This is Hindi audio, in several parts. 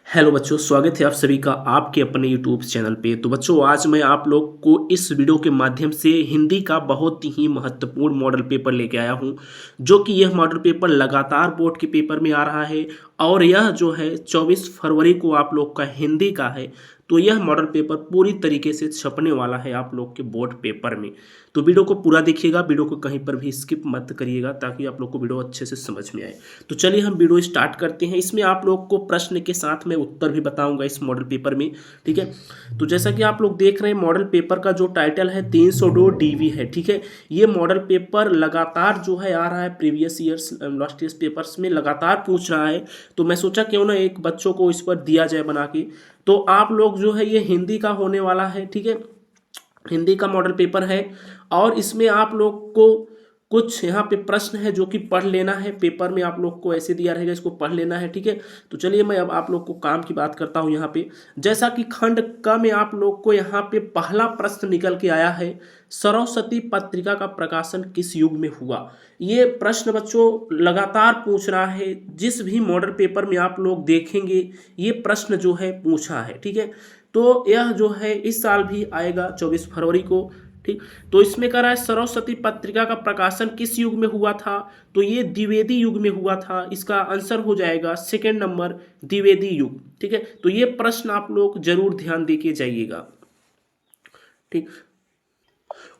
हेलो बच्चों, स्वागत है आप सभी का आपके अपने यूट्यूब चैनल पे। तो बच्चों, आज मैं आप लोग को इस वीडियो के माध्यम से हिंदी का बहुत ही महत्वपूर्ण मॉडल पेपर लेके आया हूँ, जो कि यह मॉडल पेपर लगातार बोर्ड के पेपर में आ रहा है। और यह जो है 24 फरवरी को आप लोग का हिंदी का है। तो यह मॉडल पेपर पूरी तरीके से छपने वाला है आप लोग के बोर्ड पेपर में। तो वीडियो को पूरा देखिएगा, वीडियो को कहीं पर भी स्किप मत करिएगा, ताकि आप लोग को वीडियो अच्छे से समझ में आए। तो चलिए हम वीडियो स्टार्ट करते हैं। इसमें आप लोग को प्रश्न के साथ मैं उत्तर भी बताऊंगा इस मॉडल पेपर में, ठीक है। तो जैसा कि आप लोग देख रहे हैं, मॉडल पेपर का जो टाइटल है 302 डीवी है, ठीक है। ये मॉडल पेपर लगातार जो है आ रहा है, previous years last years papers में लगातार पूछ रहा है। तो मैं सोचा क्यों ना एक बच्चों को इस पर दिया जाए बना के। तो आप लोग जो है ये हिंदी का होने वाला है, ठीक है। हिंदी का मॉडल पेपर है और इसमें आप लोग को कुछ यहाँ पे प्रश्न है जो कि पढ़ लेना है। पेपर में आप लोग को ऐसे दिया रहेगा, इसको पढ़ लेना है, ठीक है। तो चलिए मैं अब आप लोग को काम की बात करता हूँ यहाँ पे। जैसा कि खंड क में आप लोग को यहाँ पे पहला प्रश्न निकल के आया है, सरस्वती पत्रिका का प्रकाशन किस युग में हुआ। ये प्रश्न बच्चों लगातार पूछ रहा है, जिस भी मॉडल पेपर में आप लोग देखेंगे ये प्रश्न जो है पूछा है, ठीक है। तो यह जो है इस साल भी आएगा 24 फरवरी को, ठीक। तो इसमें कह रहा है सरस्वती पत्रिका का प्रकाशन किस युग में हुआ था। तो ये द्विवेदी युग में हुआ था। इसका आंसर हो जाएगा सेकंड नंबर, द्विवेदी युग, ठीक है। तो ये प्रश्न आप लोग जरूर ध्यान देके जाइएगा, ठीक।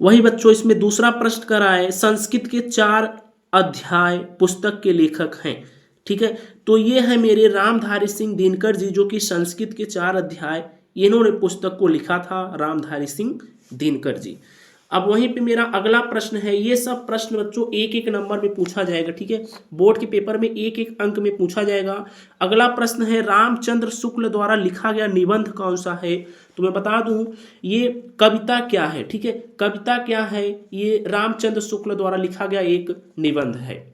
वही बच्चों, इसमें दूसरा प्रश्न कर रहा है संस्कृत के 4 अध्याय पुस्तक के लेखक हैं, ठीक है। तो ये है मेरे रामधारी सिंह दिनकर जी, जो कि संस्कृत के 4 अध्याय इन्होंने पुस्तक को लिखा था, रामधारी सिंह दिनकर जी। अब वहीं पे मेरा अगला प्रश्न है, ये सब प्रश्न बच्चों एक एक नंबर में पूछा जाएगा, ठीक है। बोर्ड के पेपर में एक एक अंक में पूछा जाएगा। अगला प्रश्न है रामचंद्र शुक्ल द्वारा लिखा गया निबंध कौन सा है। तो मैं बता दूं ये कविता क्या है, ठीक है। कविता क्या है, ये रामचंद्र शुक्ल द्वारा लिखा गया एक निबंध है।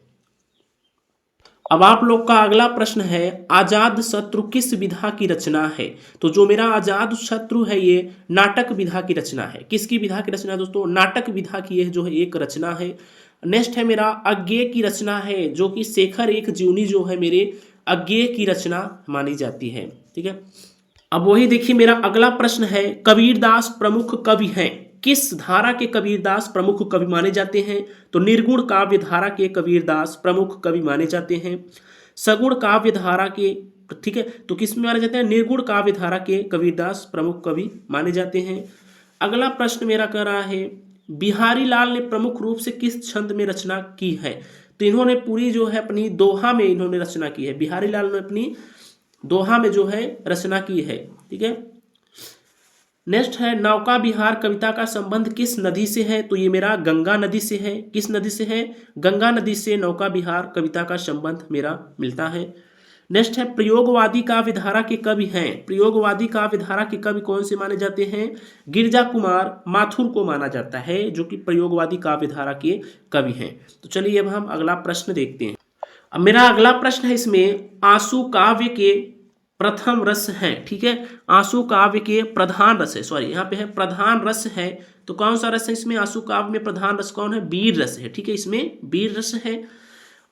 अब आप लोग का अगला प्रश्न है आजाद शत्रु किस विधा की रचना है। तो जो मेरा आजाद शत्रु है ये नाटक विधा की रचना है। किसकी विधा की रचना है दोस्तों, नाटक विधा की यह जो है एक रचना है। नेक्स्ट है मेरा अज्ञेय की रचना है, जो कि शेखर एक जीवनी जो है मेरे अज्ञेय की रचना मानी जाती है, ठीक है। अब वही देखिए मेरा अगला प्रश्न है कबीरदास प्रमुख कवि हैं, किस धारा के कबीरदास प्रमुख कवि माने जाते हैं। तो निर्गुण काव्य धारा के कबीरदास प्रमुख कवि माने जाते हैं। सगुण काव्य धारा के, ठीक है, तो किस में माने जाते हैं, निर्गुण काव्य धारा के कबीरदास प्रमुख कवि माने जाते हैं। अगला प्रश्न मेरा कह रहा है बिहारी लाल ने प्रमुख रूप से किस छंद में रचना की है। तो इन्होंने पूरी जो है अपनी दोहा में इन्होंने रचना की है। बिहारी लाल ने अपनी दोहा में जो है रचना की है, ठीक है। नेक्स्ट है नौका विहार कविता का संबंध किस नदी से है। तो ये मेरा गंगा नदी से है। किस नदी से है, गंगा नदी से नौका विहार कविता का संबंध मेरा मिलता है। नेक्स्ट है प्रयोगवादी काव्यधारा के कवि हैं। प्रयोगवादी काव्यधारा के कवि कौन से माने जाते हैं, गिरजा कुमार माथुर को माना जाता है, जो कि प्रयोगवादी काव्यधारा के कवि हैं। तो चलिए अब हम अगला प्रश्न देखते हैं। अब मेरा अगला प्रश्न है इसमें आंसू काव्य के प्रथम रस है, ठीक है। आंसू काव्य के प्रधान रस है, सॉरी यहाँ पे है प्रधान रस है। तो कौन सा रस है इसमें, आंसू काव्य में प्रधान रस कौन है, वीर रस है, ठीक है। इसमें वीर रस है।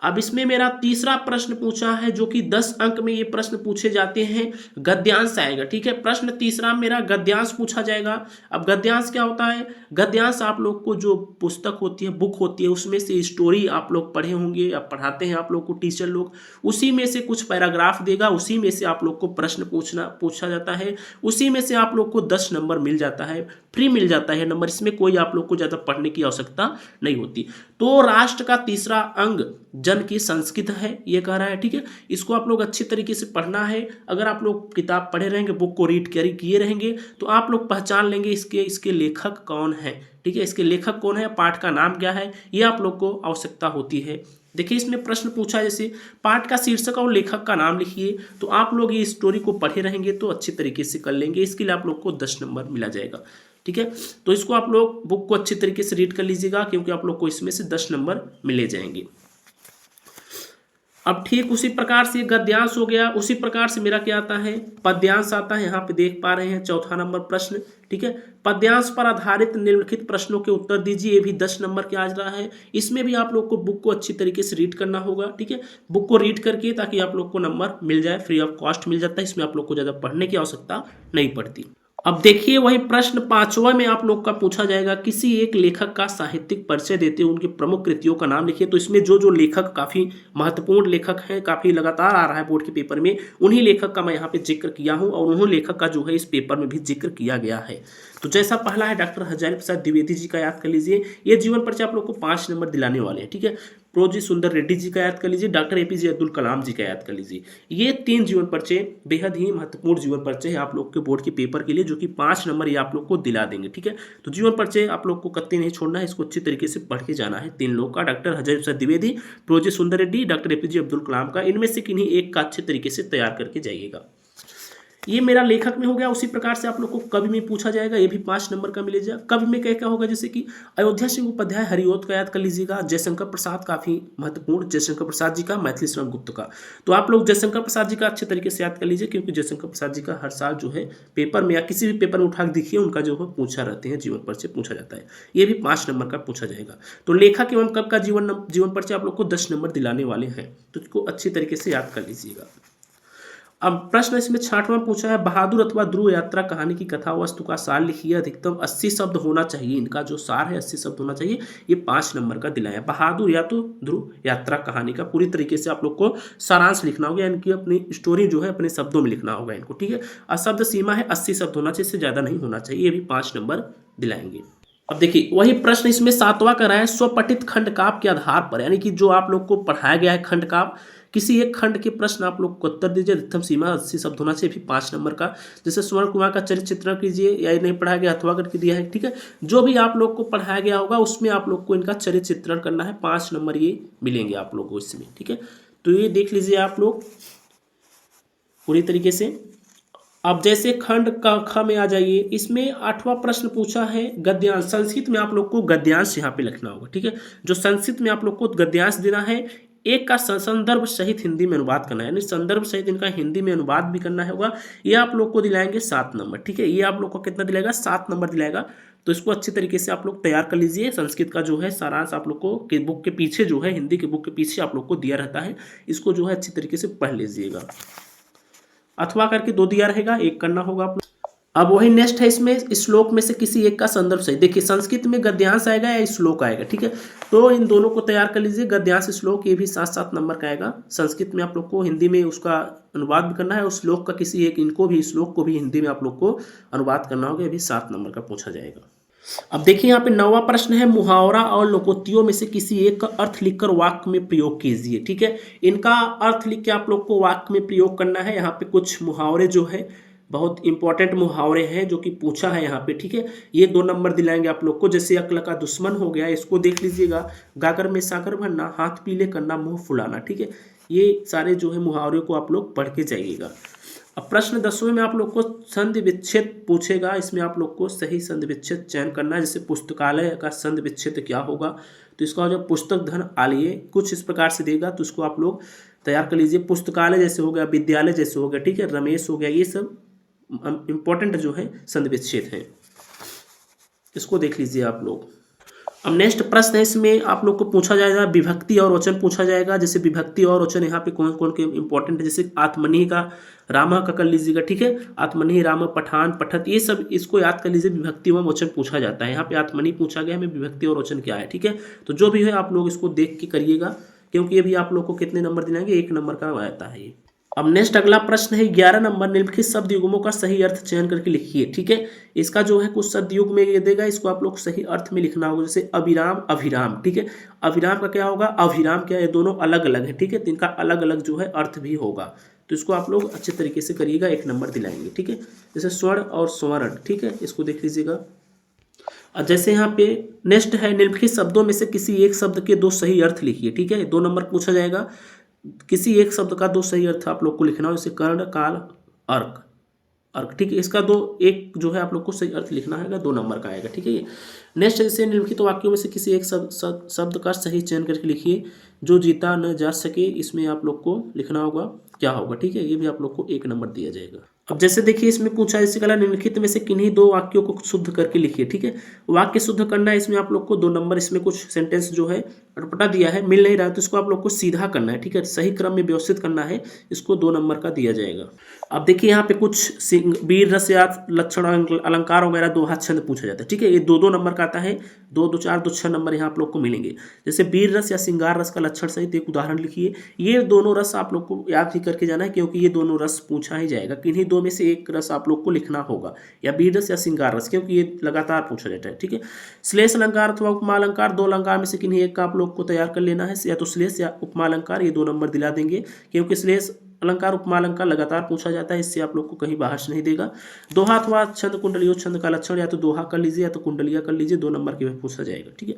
अब इसमें मेरा तीसरा प्रश्न पूछा है, जो कि 10 अंक में ये प्रश्न पूछे जाते हैं, गद्यांश आएगा, ठीक है। प्रश्न तीसरा मेरा गद्यांश पूछा जाएगा। अब गद्यांश क्या होता है, गद्यांश आप लोग को जो पुस्तक होती है, बुक होती है, उसमें से स्टोरी आप लोग पढ़े होंगे या पढ़ाते हैं आप लोग को टीचर लोग, उसी में से कुछ पैराग्राफ देगा, उसी में से आप लोग को प्रश्न पूछा जाता है, उसी में से आप लोग को 10 नंबर मिल जाता है, फ्री मिल जाता है नंबर। इसमें कोई आप लोग को ज़्यादा पढ़ने की आवश्यकता नहीं होती। तो राष्ट्र का तीसरा अंग जन की संस्कृत है, ये कह रहा है, ठीक है। इसको आप लोग अच्छी तरीके से पढ़ना है। अगर आप लोग किताब पढ़े रहेंगे, बुक को रीड कैरी किए रहेंगे, तो आप लोग पहचान लेंगे इसके लेखक कौन है, ठीक है। इसके लेखक कौन है, पाठ का नाम क्या है, ये आप लोग को आवश्यकता होती है। देखिए इसमें प्रश्न पूछा जैसे पाठ का शीर्षक और लेखक का नाम लिखिए। तो आप लोग ये स्टोरी को पढ़े रहेंगे तो अच्छी तरीके से कर लेंगे। इसके लिए आप लोग को 10 नंबर मिला जाएगा, ठीक है। तो इसको आप लोग बुक को अच्छी तरीके से रीड कर लीजिएगा, क्योंकि आप लोग को इसमें से 10 नंबर मिले जाएंगे। अब ठीक उसी प्रकार से गद्यांश हो गया, उसी प्रकार से मेरा क्या आता है, पद्यांश आता है। यहाँ पे देख पा रहे हैं चौथा नंबर प्रश्न, ठीक है। पद्यांश पर आधारित निम्नलिखित प्रश्नों के उत्तर दीजिए। ये भी 10 नंबर के आज रहा है। इसमें भी आप लोग को बुक को अच्छी तरीके से रीड करना होगा, ठीक है। बुक को रीड करके ताकि आप लोग को नंबर मिल जाए, फ्री ऑफ कॉस्ट मिल जाता है। इसमें आप लोग को ज़्यादा पढ़ने की आवश्यकता नहीं पड़ती। अब देखिए वही प्रश्न 5वां में आप लोग का पूछा जाएगा, किसी एक लेखक का साहित्यिक परिचय देते हुए उनकी प्रमुख कृतियों का नाम लिखिए। तो इसमें जो जो लेखक काफ़ी महत्वपूर्ण लेखक हैं, काफ़ी लगातार आ रहा है बोर्ड के पेपर में, उन्हीं लेखक का मैं यहाँ पे जिक्र किया हूँ और उन्हीं लेखक का जो है इस पेपर में भी जिक्र किया गया है। तो जैसा पहला है डॉक्टर हजारी प्रसाद द्विवेदी जी का याद कर लीजिए। ये जीवन परिचय आप लोग को 5 नंबर दिलाने वाले हैं, ठीक है। प्रोजी सुंदर रेड्डी जी का याद कर लीजिए, डॉक्टर एपीजे अब्दुल कलाम जी का याद कर लीजिए। ये 3 जीवन परिचय बेहद ही महत्वपूर्ण जीवन परिचय है आप लोग के बोर्ड के पेपर के लिए, जो कि 5 नंबर ये आप लोग को दिला देंगे, ठीक है। तो जीवन परिचय आप लोग को कत्ते नहीं छोड़ना है, इसको अच्छी तरीके से पढ़ के जाना है। 3 लोग का, डॉक्टर हजारी प्रसाद द्विवेदी, प्रोजी सुंदर रेड्डी, डॉक्टर एपीजे अब्दुल कलाम का, इनमें से किन्हीं एक का अच्छे तरीके से तैयार करके जाइएगा। ये मेरा लेखक में हो गया। उसी प्रकार से आप लोग को कवि में पूछा जाएगा, ये भी 5 नंबर का मिलेगा। कवि में क्या क्या होगा, जैसे कि अयोध्या सिंह उपाध्याय हरिओत का याद कर लीजिएगा। जयशंकर प्रसाद काफ़ी महत्वपूर्ण, जयशंकर प्रसाद जी का, मैथिली शरण गुप्त का। तो आप लोग जयशंकर प्रसाद जी का अच्छे तरीके से याद कर लीजिए, क्योंकि जयशंकर प्रसाद जी का हर साल जो है पेपर में या किसी भी पेपर में उठा के देखिए, उनका जो है पूछा रहते हैं, जीवन परिचय पूछा जाता है। ये भी 5 नंबर का पूछा जाएगा। तो लेखक एवं कवि का जीवन परिचय आप लोग को 10 नंबर दिलाने वाले हैं, तो इसको अच्छी तरीके से याद कर लीजिएगा। अब प्रश्न इसमें 6वां पूछा है, बहादुर अथवा ध्रुव यात्रा कहानी की कथा वस्तु का सार लिखिए। अधिकतम 80 शब्द होना चाहिए, इनका जो सार है 80 शब्द होना चाहिए। ये 5 नंबर का दिलाया। बहादुर या तो ध्रुव यात्रा कहानी का पूरी तरीके से आप लोग को सारांश लिखना होगा, इनकी अपनी स्टोरी जो है अपने शब्दों में लिखना होगा इनको, ठीक है। और शब्द सीमा है 80 शब्द होना चाहिए, इससे ज़्यादा नहीं होना चाहिए। ये भी 5 नंबर दिलाएंगे। अब देखिए वही प्रश्न इसमें 7वां का रहा है, स्वपठित खंड काव्य के आधार पर, यानी कि जो आप लोग को पढ़ाया गया है खंड काव्य, किसी एक खंड के प्रश्न आप लोग को उत्तर दीजिए। अधिकतम सीमा 80 शब्द होना चाहिए, भी 5 नंबर का। जैसे स्वर्ण कुमार का चरित्र चित्रण कीजिए, या नहीं पढ़ाया गया अथवा करके दिया है, ठीक है। जो भी आप लोग को पढ़ाया गया होगा उसमें आप लोग को इनका चरित्र चित्रण करना है। 5 नंबर ये मिलेंगे आप लोग को इसमें, ठीक है। तो ये देख लीजिए आप लोग पूरी तरीके से। अब जैसे खंड का ख में आ जाइए, इसमें 8वां प्रश्न पूछा है गद्यांश। संस्कृत में आप लोग को गद्यांश यहाँ पे लिखना होगा, ठीक है। जो संस्कृत में आप लोग को गद्यांश देना है, एक का संदर्भ सहित हिंदी में अनुवाद करना है, यानी संदर्भ सहित इनका हिंदी में अनुवाद भी करना होगा। ये आप लोग को दिलाएंगे 7 नंबर, ठीक है। ये आप लोग को कितना दिलाएगा, 7 नंबर दिलाएगा। तो इसको अच्छी तरीके से आप लोग तैयार कर लीजिए। संस्कृत का जो है सारांश आप लोग को बुक के पीछे जो है, हिंदी के बुक के पीछे आप लोग को दिया रहता है, इसको जो है अच्छी तरीके से पढ़ लीजिएगा। अथवा करके 2 दिया रहेगा, 1 करना होगा आप लोग। अब वही नेक्स्ट है, इसमें श्लोक में से किसी एक का संदर्भ सही। देखिए संस्कृत में गद्यांश आएगा या श्लोक आएगा, ठीक है। तो इन दोनों को तैयार कर लीजिए, गद्यांश श्लोक, ये भी 7-7 नंबर का आएगा। संस्कृत में आप लोग को हिंदी में उसका अनुवाद भी करना है, और श्लोक का किसी एक, इनको भी, श्लोक को भी हिंदी में आप लोग को अनुवाद करना होगा। ये भी 7 नंबर का पूछा जाएगा। अब देखिए यहाँ पे 9वां प्रश्न है, मुहावरा और लोकोक्तियों में से किसी एक का अर्थ लिखकर वाक्य में प्रयोग कीजिए, ठीक है। इनका अर्थ लिख के आप लोग को वाक्य में प्रयोग करना है। यहाँ पे कुछ मुहावरे जो है बहुत इंपॉर्टेंट मुहावरे हैं जो कि पूछा है यहाँ पे, ठीक है। ये 2 नंबर दिलाएंगे आप लोग को। जैसे अक्ल का दुश्मन हो गया, इसको देख लीजिएगा। गागर में सागर भरना, हाथ पीले करना, मुंह फुलाना, ठीक है। ये सारे जो है मुहावरे को आप लोग पढ़ के जाइएगा। अब प्रश्न 10वें में आप लोग को संधि विच्छेद पूछेगा। इसमें आप लोग को सही संधि विच्छेद चयन करना है। जैसे पुस्तकालय का संधि विच्छेद क्या होगा, तो इसका जो पुस्तक धन आलिए कुछ इस प्रकार से देगा, तो इसको आप लोग तैयार कर लीजिए। पुस्तकालय जैसे हो गया, विद्यालय जैसे हो गया, ठीक है, रमेश हो गया, ये सब इंपॉर्टेंट जो है संधि विच्छेद है, इसको देख लीजिए आप लोग। अब नेक्स्ट प्रश्न है, इसमें आप लोग को पूछा जाएगा विभक्ति और वचन पूछा जाएगा। जैसे विभक्ति और वचन यहाँ पे कौन कौन के इंपॉर्टेंट है, जैसे आत्मनि का रामा का कर लीजिएगा, ठीक है। आत्मनि, राम, पठान, पठत, ये सब इसको याद कर लीजिए। विभक्ति व वचन पूछा जाता है। यहाँ पे आत्मनि पूछा गया, हमें विभक्ति और वचन क्या है, ठीक है। तो जो भी है आप लोग इसको देख के करिएगा, क्योंकि ये भी आप लोग को कितने नंबर दिलाएंगे, 1 नंबर का आता है ये। अब नेक्स्ट अगला प्रश्न है 11 नंबर, निम्नलिखित शब्द युग्मों का सही अर्थ चयन करके लिखिए, ठीक है। इसका जो है कुछ शब्द युग में ये देगा, इसको आप लोग सही अर्थ में लिखना होगा। जैसे अविराम, अभिराम, ठीक है। अविराम का क्या होगा, अभिराम क्या, ये दोनों अलग अलग है, ठीक है। तो इनका अलग अलग जो है अर्थ भी होगा, तो इसको आप लोग अच्छे तरीके से करिएगा, 1 नंबर दिलाएंगे, ठीक है। जैसे स्वर्ण और स्वर्ण, ठीक है, इसको देख लीजिएगा। और जैसे यहाँ पे नेक्स्ट है, निम्नलिखित शब्दों में से किसी एक शब्द के 2 सही अर्थ लिखिए, ठीक है। 2 नंबर पूछा जाएगा। किसी एक शब्द का 2 सही अर्थ आप लोग को लिखना हो, जैसे कर्ण, काल, अर्क, अर्क, ठीक है। इसका एक जो है आप लोग को सही अर्थ लिखना है, 2 नंबर का आएगा, ठीक है। ये नेक्स्ट जैसे निम्नलिखित वाक्यों में से किसी एक शब्द का सही चयन करके लिखिए। जो जीता न जा सके, इसमें आप लोग को लिखना होगा क्या होगा, ठीक है। ये भी आप लोग को 1 नंबर दिया जाएगा। अब जैसे देखिए इसमें पूछा है, इसी कला निम्नलिखित में से किन्हीं 2 वाक्यों को शुद्ध करके लिखिए, ठीक है। वाक्य शुद्ध करना है, इसमें आप लोग को 2 नंबर, इसमें कुछ सेंटेंस जो है अटपटा दिया है, मिल नहीं रहा है, तो इसको आप लोग को सीधा करना है, ठीक है। सही क्रम में व्यवस्थित करना है, इसको 2 नंबर का दिया जाएगा। अब देखिए यहाँ पे कुछ वीर रस या लक्षण अलंकार वगैरह दोहा छंद पूछा जाता है, ठीक है। ये 2-2 नंबर का आता है, 2, 2, 4, 2, 6 नंबर यहाँ आप लोग को मिलेंगे। जैसे वीर रस या श्रृंगार रस का लक्षण सहित एक उदाहरण लिखिए। ये दोनों रस आप लोग को याद ही करके जाना है, क्योंकि ये दोनों रस पूछा ही जाएगा। किन्हीं 2 में से एक रस आप लोग को लिखना होगा, या वीर रस या श्रृंगार रस, क्योंकि ये लगातार पूछा जाता है, ठीक है। श्लेष अलंकार अथवा उपमा अलंकार, 2 अलंकार में से किन्हीं एक का आप लोग को तैयार कर लेना है, या तो श्लेष या उपमा अलंकार, ये 2 नंबर दिला देंगे, क्योंकि श्लेष अलंकार उपमा अलंकार लगातार पूछा जाता है, इससे आप लोग को कहीं बाहर से नहीं देगा। दोहा अथवा छंद कुंडलियों छंद का लक्षण, या तो दोहा कर लीजिए या तो कुंडलिया कर लीजिए, 2 नंबर के में पूछा जाएगा, ठीक है।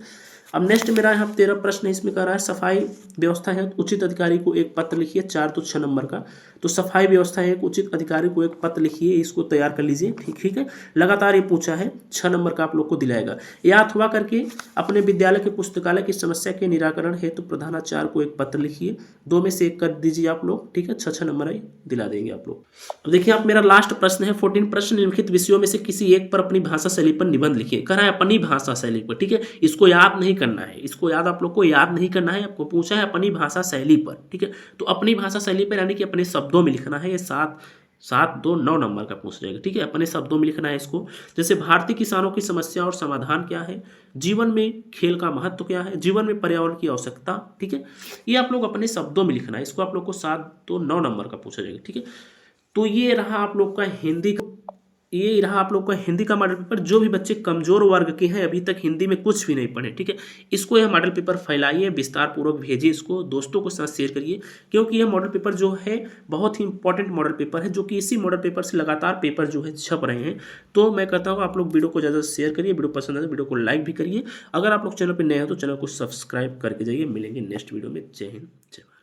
अब नेक्स्ट मेरा यहाँ 13 प्रश्न इसमें कर रहा है, सफाई व्यवस्था है उचित अधिकारी को एक पत्र लिखिए, 4 तो 6 नंबर का। तो सफाई व्यवस्था है, उचित अधिकारी को एक पत्र लिखिए, इसको तैयार कर लीजिए, ठीक है। लगातार ये पूछा है, 6 नंबर का आप लोग को दिलाएगा। या अथवा करके अपने विद्यालय के पुस्तकालय की समस्या के निराकरण हेतु प्रधानाचार्य को एक पत्र लिखिए, 2 में से 1 कर दीजिए आप लोग, ठीक है। 6 नंबर दिला देंगे आप लोग। अब देखिए आप मेरा लास्ट प्रश्न है 14 प्रश्न, निम्नलिखित विषयों में से किसी एक पर अपनी भाषा शैली पर निबंध लिखिए। कह रहा है अपनी भाषा शैली पर, ठीक है। इसको याद नहीं करना है, इसको आप लोग को याद नहीं करना है, आपको पूछा है अपनी भाषा शैली पर, ठीक है। तो अपनी भाषा शैली पर यानी कि अपने शब्दों में लिखना है। ये 7, 2, 9 नंबर का पूछ जाएगा, ठीक है। अपने शब्दों में लिखना है इसको। जैसे भारतीय किसानों की समस्या और समाधान क्या है, जीवन में खेल का महत्व क्या है, जीवन में पर्यावरण की आवश्यकता, ठीक है। ये आप लोग अपने शब्दों में लिखना है, इसको आप लोग को 7, 2, 9 नंबर का पूछा जाएगा, ठीक है। तो ये रहा आप लोग का हिंदी का मॉडल पेपर। जो भी बच्चे कमजोर वर्ग के हैं, अभी तक हिंदी में कुछ भी नहीं पढ़े, ठीक है, इसको यह मॉडल पेपर फैलाइए, विस्तार पूर्वक भेजिए, इसको दोस्तों के साथ शेयर करिए, क्योंकि यह मॉडल पेपर जो है बहुत ही इंपॉर्टेंट मॉडल पेपर है, जो कि इसी मॉडल पेपर से लगातार पेपर जो है छप रहे हैं। तो मैं कहता हूँ आप लोग वीडियो को ज़्यादा शेयर करिए, वीडियो पसंद आए तो वीडियो को लाइक भी करिए। अगर आप लोग चैनल पर नए हैं तो चैनल को सब्सक्राइब करके जाइए। मिलेंगे नेक्स्ट वीडियो में। जय हिंद, जय भारत।